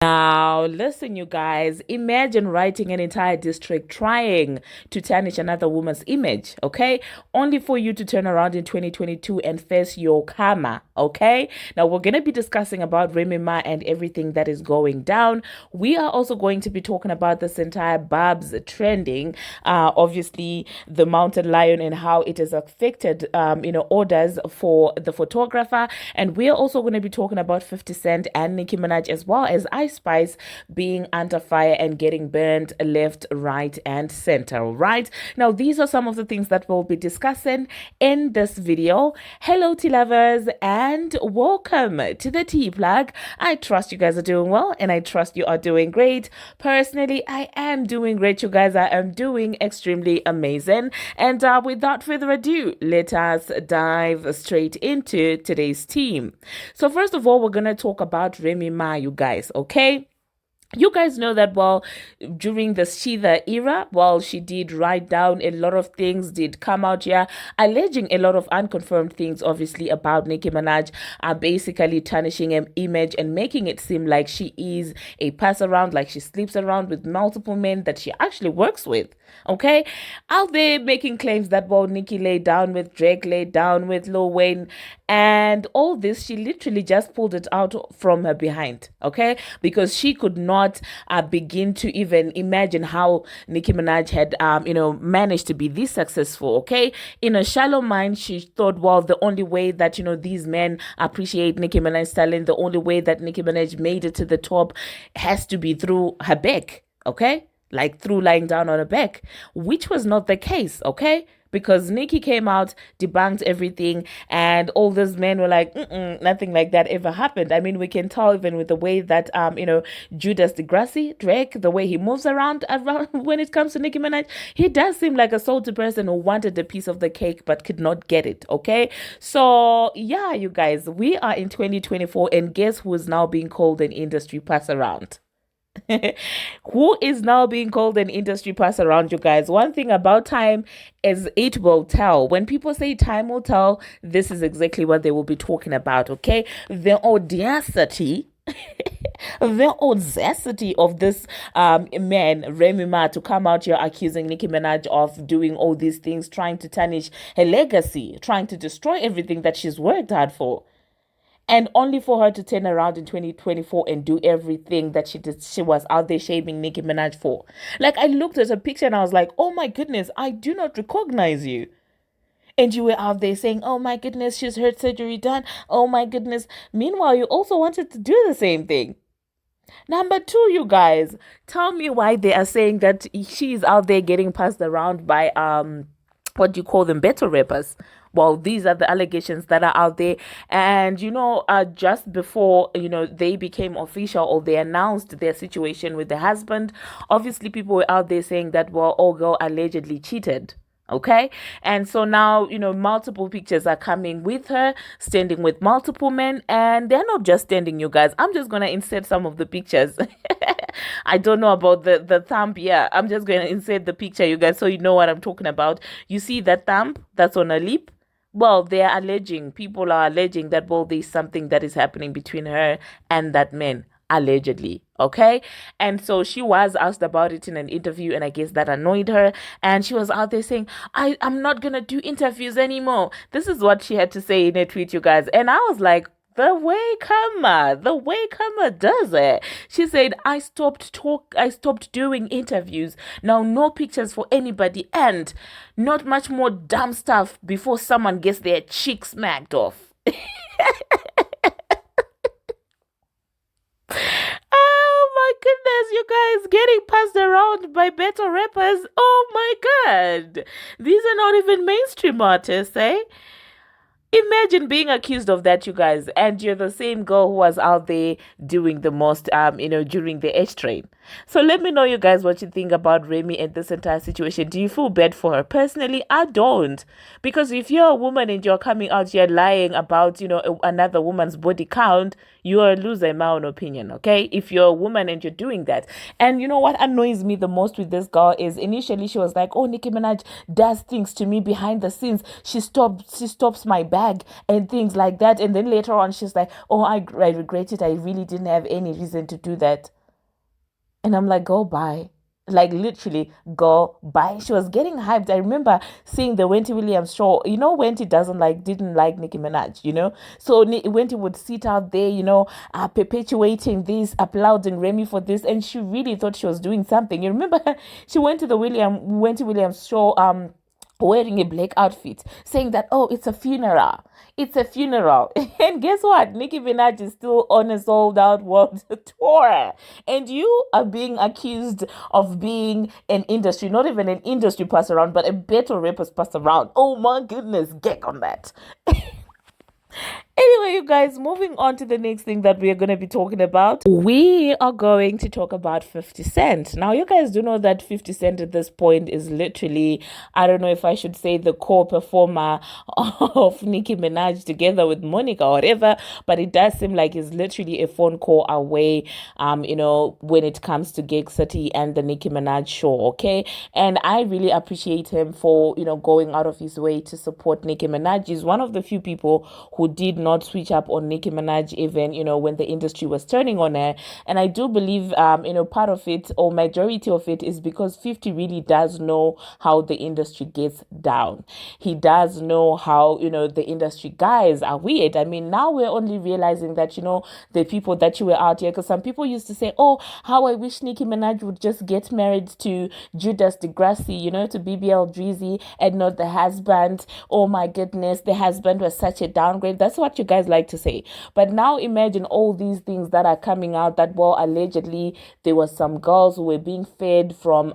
Now, listen, you guys, imagine writing an entire district trying to tarnish another woman's image, okay? Only for you to turn around in 2022 and face your karma, okay? Now, we're going to be discussing about Remy Ma and everything that is going down. We are also going to be talking about this entire Barbz trending, obviously, the mountain lion and how it has affected, orders for the photographer. And we are also going to be talking about 50 Cent and Nicki Minaj as well as Spice being under fire and getting burned left, right, and center. Right now, these are some of the things that we'll be discussing in this video. Hello, tea lovers, and welcome to the tea plug. I trust you guys are doing well, and I trust you are doing great. Personally, I am doing great, you guys. I am doing extremely amazing. And without further ado, let us dive straight into today's team. So first of all, we're gonna talk about Remy Ma, you guys. Okay. You guys know that, well, during the Sheether era, well, she did write down a lot of things, did come out here, alleging a lot of unconfirmed things, obviously, about Nicki Minaj, basically tarnishing an image and making it seem like she is a pass around, like she sleeps around with multiple men that she actually works with. Okay, out there making claims that, well, Nicki laid down with Drake, laid down with Lil Wayne, and all this, she literally just pulled it out from her behind. Okay, because she could not begin to even imagine how Nicki Minaj had, managed to be this successful. Okay, in a shallow mind, she thought, well, the only way that these men appreciate Nicki Minaj's talent, the only way that Nicki Minaj made it to the top, has to be through her back. Okay, like through lying down on her back, which was not the case, okay? Because Nicki came out, debunked everything, and all these men were like, nothing like that ever happened. I mean, we can tell even with the way that, Judas Degrassi, Drake, the way he moves around when it comes to Nicki Minaj, he does seem like a salty person who wanted a piece of the cake but could not get it, okay? So, yeah, you guys, we are in 2024, and guess who is now being called an industry pass around? Who is now being called an industry pass around, you guys? One thing about time is it will tell. When people say time will tell, this is exactly what they will be talking about, okay? The audacity. The audacity of this man, Remy Ma, to come out here accusing Nicki Minaj of doing all these things, trying to tarnish her legacy, trying to destroy everything that she's worked hard for. And only for her to turn around in 2024 and do everything that she was out there shaming Nicki Minaj for. Like, I looked at her picture and I was like, oh my goodness, I do not recognize you. And you were out there saying, oh my goodness, she's had surgery done. Oh my goodness. Meanwhile, you also wanted to do the same thing. Number two, you guys, tell me why they are saying that she's out there getting passed around by what do you call them, better rappers. Well, these are the allegations that are out there. And, just before, they became official or they announced their situation with the husband, obviously people were out there saying that, well, oh, girl allegedly cheated. Okay. And so now, multiple pictures are coming with her standing with multiple men, and they're not just standing, you guys. I'm just going to insert some of the pictures. I don't know about the thumb. Yeah, I'm just going to insert the picture, you guys, so you know what I'm talking about. You see that thumb that's on her lip? Well, people are alleging that, well, there's something that is happening between her and that man, allegedly. Okay. And so she was asked about it in an interview, and I guess that annoyed her. And she was out there saying, I'm not going to do interviews anymore. This is what she had to say in a tweet, you guys. And I was like, the way Karma does it. She said, I stopped doing interviews. Now, no pictures for anybody, and not much more dumb stuff before someone gets their cheek smacked off. Oh my goodness, you guys, getting passed around by better rappers. Oh my god. These are not even mainstream artists, eh? Imagine being accused of that, you guys, and you're the same girl who was out there doing the most, during the H train. So let me know, you guys, what you think about Remy and this entire situation. Do you feel bad for her? Personally, I don't. Because if you're a woman and you're coming out here lying about, another woman's body count, you're a loser, in my own opinion, okay? If you're a woman and you're doing that. And you know what annoys me the most with this girl is initially she was like, oh, Nicki Minaj does things to me behind the scenes. She stops my back. bag and things like that. And then later on, she's like, oh, I regret it. I really didn't have any reason to do that. And I'm like, go buy. Like literally go buy. She was getting hyped. I remember seeing the Wendy Williams show. You know, Wendy didn't like Nicki Minaj, you know. So Wendy would sit out there, you know, perpetuating this, applauding Remy for this, and she really thought she was doing something. You remember she went to the Wendy Williams show wearing a black outfit, saying that, oh, it's a funeral. It's a funeral. And guess what? Nicki Minaj is still on a sold out world tour. And you are being accused of being an industry, not even an industry pass around, but a battle rappers pass around. Oh my goodness, get on that. Anyway, you guys, moving on to the next thing that we are going to be talking about. We are going to talk about 50 Cent. Now, you guys do know that 50 Cent at this point is literally, I don't know if I should say the core performer of Nicki Minaj together with Monica or whatever, but it does seem like he's literally a phone call away, you know, when it comes to Gig City and the Nicki Minaj show, okay? And I really appreciate him for, you know, going out of his way to support Nicki Minaj. He's one of the few people who did not switch up on Nicki Minaj even, you know, when the industry was turning on her. And I do believe, you know, part of it or majority of it is because 50 really does know how the industry gets down. He does know how, you know, the industry guys are weird. I mean, now we're only realizing that, you know, the people that you were out here, because some people used to say, oh, how I wish Nicki Minaj would just get married to Judas Degrassi, you know, to BBL Drizzy and not the husband. Oh my goodness, the husband was such a downgrade. That's what you guys like to say. But now imagine all these things that are coming out that, well, allegedly there was some girls who were being fed from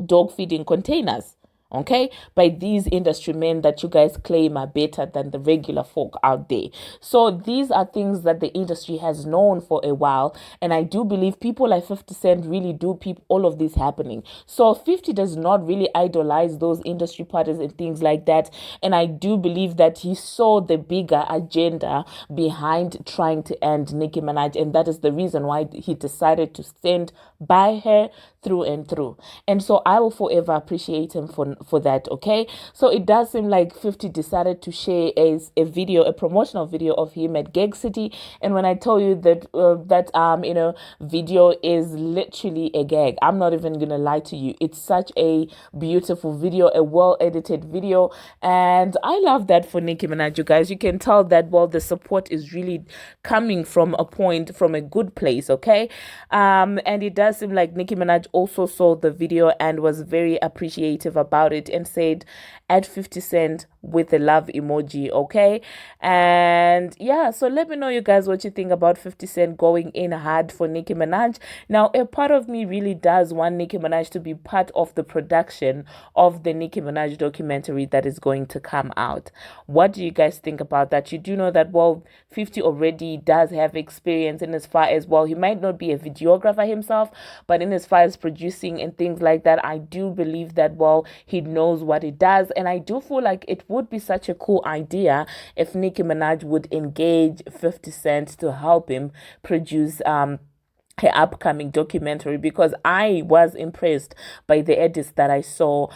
dog feeding containers, okay, by these industry men that you guys claim are better than the regular folk out there. So these are things that the industry has known for a while, and I do believe people like 50 Cent really do peep all of this happening. So 50 does not really idolize those industry parties and things like that, and I do believe that he saw the bigger agenda behind trying to end Nicki Minaj, and that is the reason why he decided to stand by her through and through. And so I will forever appreciate him for that, okay? So it does seem like 50 decided to share a video, a promotional video of him at Gig City. And when I tell you that you know, video is literally a gag, I'm not even gonna lie to you. It's such a beautiful video, a well-edited video, and I love that for Nicki Minaj, you guys. You can tell that, well, the support is really coming from a good place, okay? And it does seem like Nicki Minaj also saw the video and was very appreciative about it and said, add 50 Cent with the love emoji, okay? And yeah, so let me know, you guys, what you think about 50 Cent going in hard for Nicki Minaj. Now, a part of me really does want Nicki Minaj to be part of the production of the Nicki Minaj documentary that is going to come out. What do you guys think about that? You do know that, well, 50 already does have experience in as far as, well, he might not be a videographer himself, but in as far as producing and things like that, I do believe that, well, he knows what he does. And I do feel like it would be such a cool idea if Nicki Minaj would engage 50 Cent to help him produce her upcoming documentary, because I was impressed by the edits that I saw,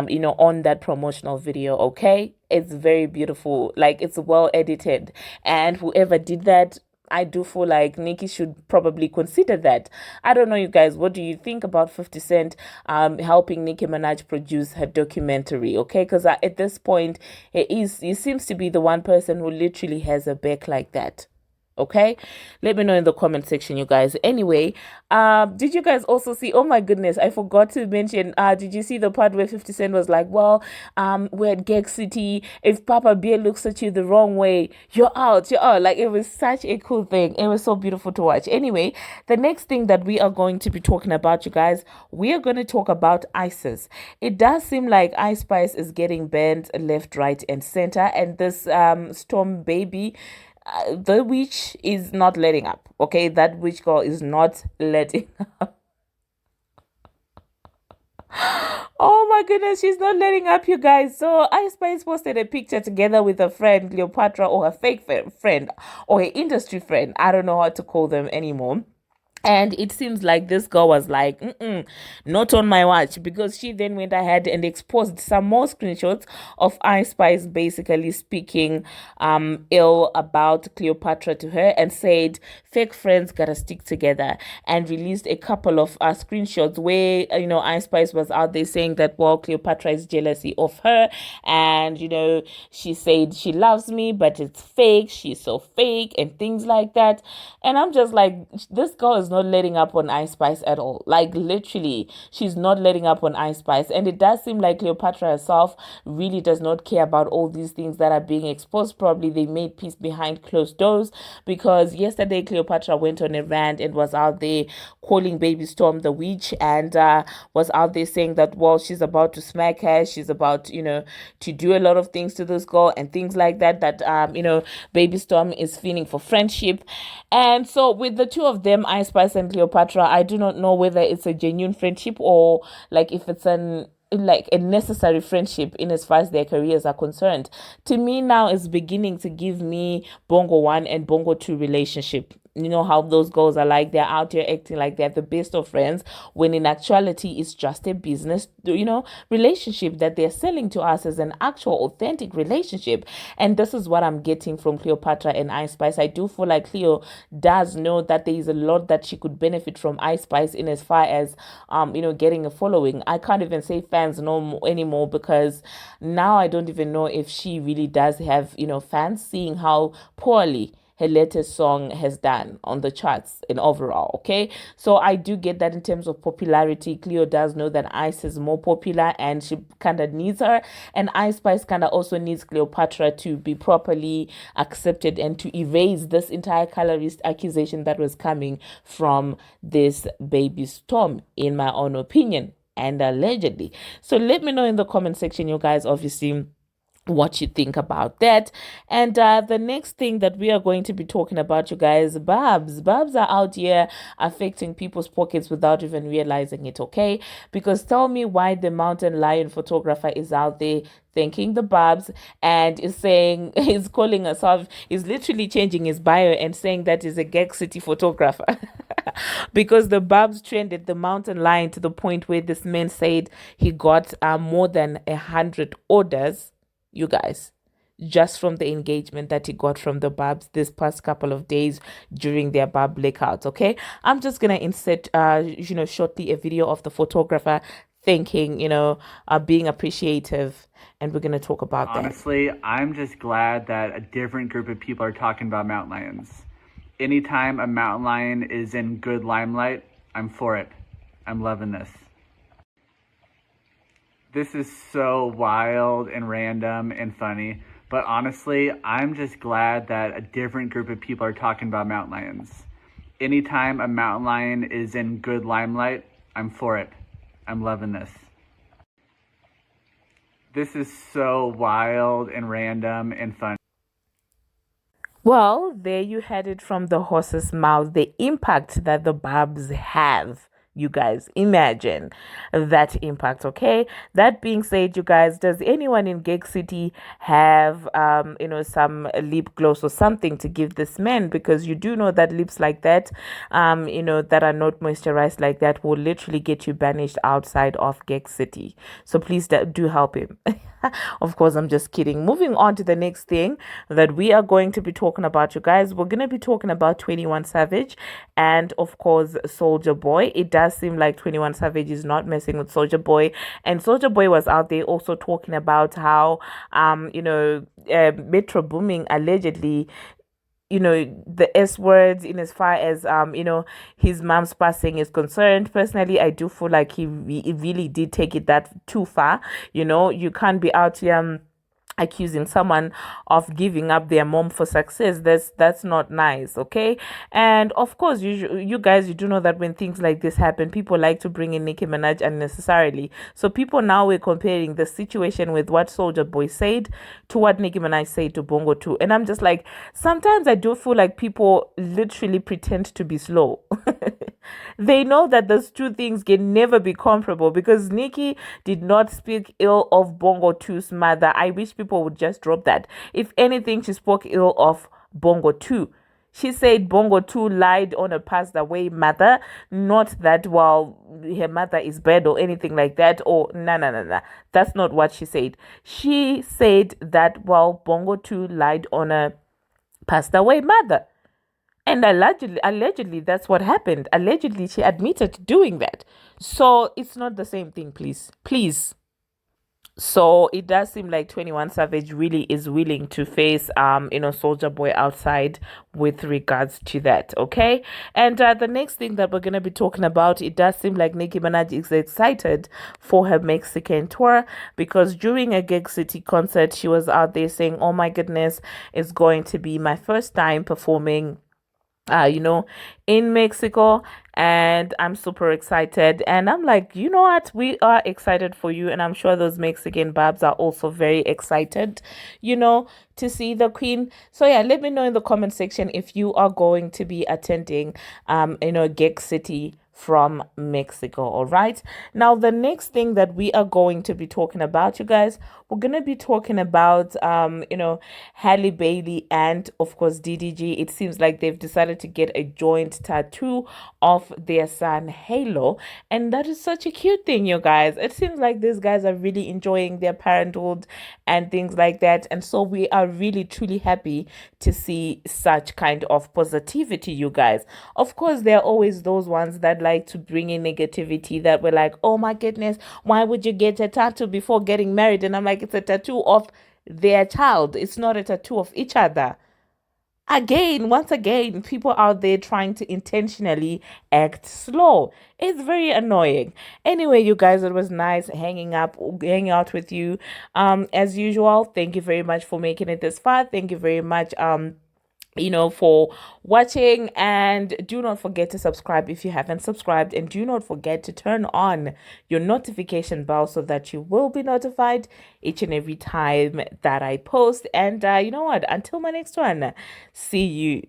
you know, on that promotional video, okay? It's very beautiful, like it's well edited, and whoever did that, I do feel like Nicki should probably consider that. I don't know, you guys, what do you think about 50 Cent helping Nicki Minaj produce her documentary, okay? Because at this point, he seems to be the one person who literally has a back like that. Okay, let me know in the comment section, you guys. Anyway, did you guys also see, oh my goodness, I forgot to mention, did you see the part where 50 Cent was like, well, we're at Gig City, if Papa Bear looks at you the wrong way, you're out. Like, it was such a cool thing. It was so beautiful to watch. Anyway, the next thing that we are going to be talking about, you guys, we are going to talk about ISIS. It does seem like Ice Spice is getting banned left, right, and center, and this Storme baby, the witch is not letting up, okay? That witch girl is not letting up. Oh my goodness, she's not letting up, you guys. So Ice Spice posted a picture together with a friend, Cleopatra, or her fake friend, or her industry friend. I don't know how to call them anymore. And it seems like this girl was like, not on my watch, because she then went ahead and exposed some more screenshots of Ice Spice basically speaking ill about Cleopatra to her and said, fake friends gotta stick together, and released a couple of screenshots where, Ice Spice was out there saying that, well, Cleopatra is jealousy of her, and, she said she loves me, but it's fake. She's so fake and things like that. And I'm just like, this girl is not letting up on Ice Spice at all. Like, literally, she's not letting up on Ice Spice. And it does seem like Cleopatra herself really does not care about all these things that are being exposed. Probably they made peace behind closed doors, because yesterday Cleopatra went on a rant and was out there calling baby Storme the witch, and was out there saying that, well, she's about to smack her. She's about, to do a lot of things to this girl and things like that, baby Storme is feeling for friendship. And so with the two of them, Ice Spice and Cleopatra, I do not know whether it's a genuine friendship, or like if it's like a necessary friendship in as far as their careers are concerned. To me now, it's beginning to give me Bongo 1 and Bongo 2 relationship. You know how those girls are like, they're out here acting like they're the best of friends, when in actuality it's just a business, relationship that they're selling to us as an actual authentic relationship. And this is what I'm getting from Cleopatra and Ice Spice. I do feel like Cleo does know that there is a lot that she could benefit from Ice Spice, in as far as getting a following. I can't even say fans no anymore, because now I don't even know if she really does have fans, seeing how poorly her latest song has done on the charts and overall. Okay, so I do get that in terms of popularity, Cleo does know that Ice is more popular and she kind of needs her, and Ice Spice kind of also needs Cleopatra to be properly accepted and to erase this entire colorist accusation that was coming from this baby Storme, in my own opinion, and allegedly. So let me know in the comment section, you guys, obviously, what you think about that. And the next thing that we are going to be talking about, you guys, Barbs are out here affecting people's pockets without even realizing it. Okay, because tell me why the mountain lion photographer is out there thanking the Barbs and is saying, he's calling herself, he's literally changing his bio and saying that he's a Gag City photographer. Because the Barbs trended the mountain lion to the point where this man said he got more than 100 orders, you guys, just from the engagement that he got from the Barbs this past couple of days during their Barb blackouts. Okay, I'm just gonna insert shortly a video of the photographer thanking, being appreciative, and we're gonna talk about that. Honestly, I'm just glad that a different group of people are talking about mountain lions. Anytime a mountain lion is in good limelight, I'm for it. I'm loving this. This is so wild and random and funny, but honestly, I'm just glad that a different group of people are talking about mountain lions. Anytime a mountain lion is in good limelight, I'm for it. I'm loving this. This is so wild and random and funny. Well, there you had it from the horse's mouth, the impact that the Barbs have. You guys, imagine that impact. Okay, that being said, you guys, does anyone in Gag City have some lip gloss or something to give this man? Because you do know that lips like that that are not moisturized like that will literally get you banished outside of Gag City. So please do help him. Of course, I'm just kidding. Moving on to the next thing that we are going to be talking about, you guys. We're going to be talking about 21 Savage and, of course, Soulja Boy. It does seem like 21 Savage is not messing with Soulja Boy. And Soulja Boy was out there also talking about how, Metro Booming allegedly the S words, in as far as his mom's passing is concerned. Personally, I do feel like he really did take it that too far. You can't be out here accusing someone of giving up their mom for success. That's not nice. Okay, and of course, you guys, you do know that when things like this happen, people like to bring in Nicki Minaj unnecessarily. So people now were comparing the situation with what Soulja Boy said to what Nicki Minaj said to Bongo 2, and I'm just like, sometimes I do feel like people literally pretend to be slow. They know that those two things can never be comparable, because Nicki did not speak ill of Bongo 2's mother. I wish people would just drop that. If anything, she spoke ill of Bongo 2. She said Bongo 2 lied on a passed away mother. Not that, well, her mother is bad or anything like that. Or, no. That's not what she said. She said that, well, Bongo 2 lied on a passed away mother. And allegedly, that's what happened. Allegedly, she admitted to doing that. So it's not the same thing, please. So it does seem like 21 Savage really is willing to face Soulja Boy outside with regards to that. Okay. And the next thing that we're gonna be talking about, it does seem like Nicki Minaj is excited for her Mexican tour, because during a Gig City concert she was out there saying, oh my goodness, it's going to be my first time performing in Mexico, and I'm super excited. And I'm like, you know what? We are excited for you, and I'm sure those Mexican Barbs are also very excited, to see the Queen. So yeah, let me know in the comment section if you are going to be attending, Gig City from Mexico. All right. Now, the next thing that we are going to be talking about, you guys, we're going to be talking about, Halle Bailey and, of course, DDg. It seems like they've decided to get a joint tattoo of their son, Halo. And that is such a cute thing, you guys. It seems like these guys are really enjoying their parenthood and things like that. And so we are really, truly happy to see such kind of positivity, you guys. Of course, there are always those ones that like to bring in negativity, that were like, oh my goodness, why would you get a tattoo before getting married? And I'm like, it's a tattoo of their child. It's not a tattoo of each other. Once again, people out there trying to intentionally act slow. It's very annoying. Anyway, you guys, it was nice hanging out with you. As usual, thank you very much for making it this far. Thank you very much. For watching, and do not forget to subscribe if you haven't subscribed, and do not forget to turn on your notification bell so that you will be notified each and every time that I post. And you know what, until my next one, see you.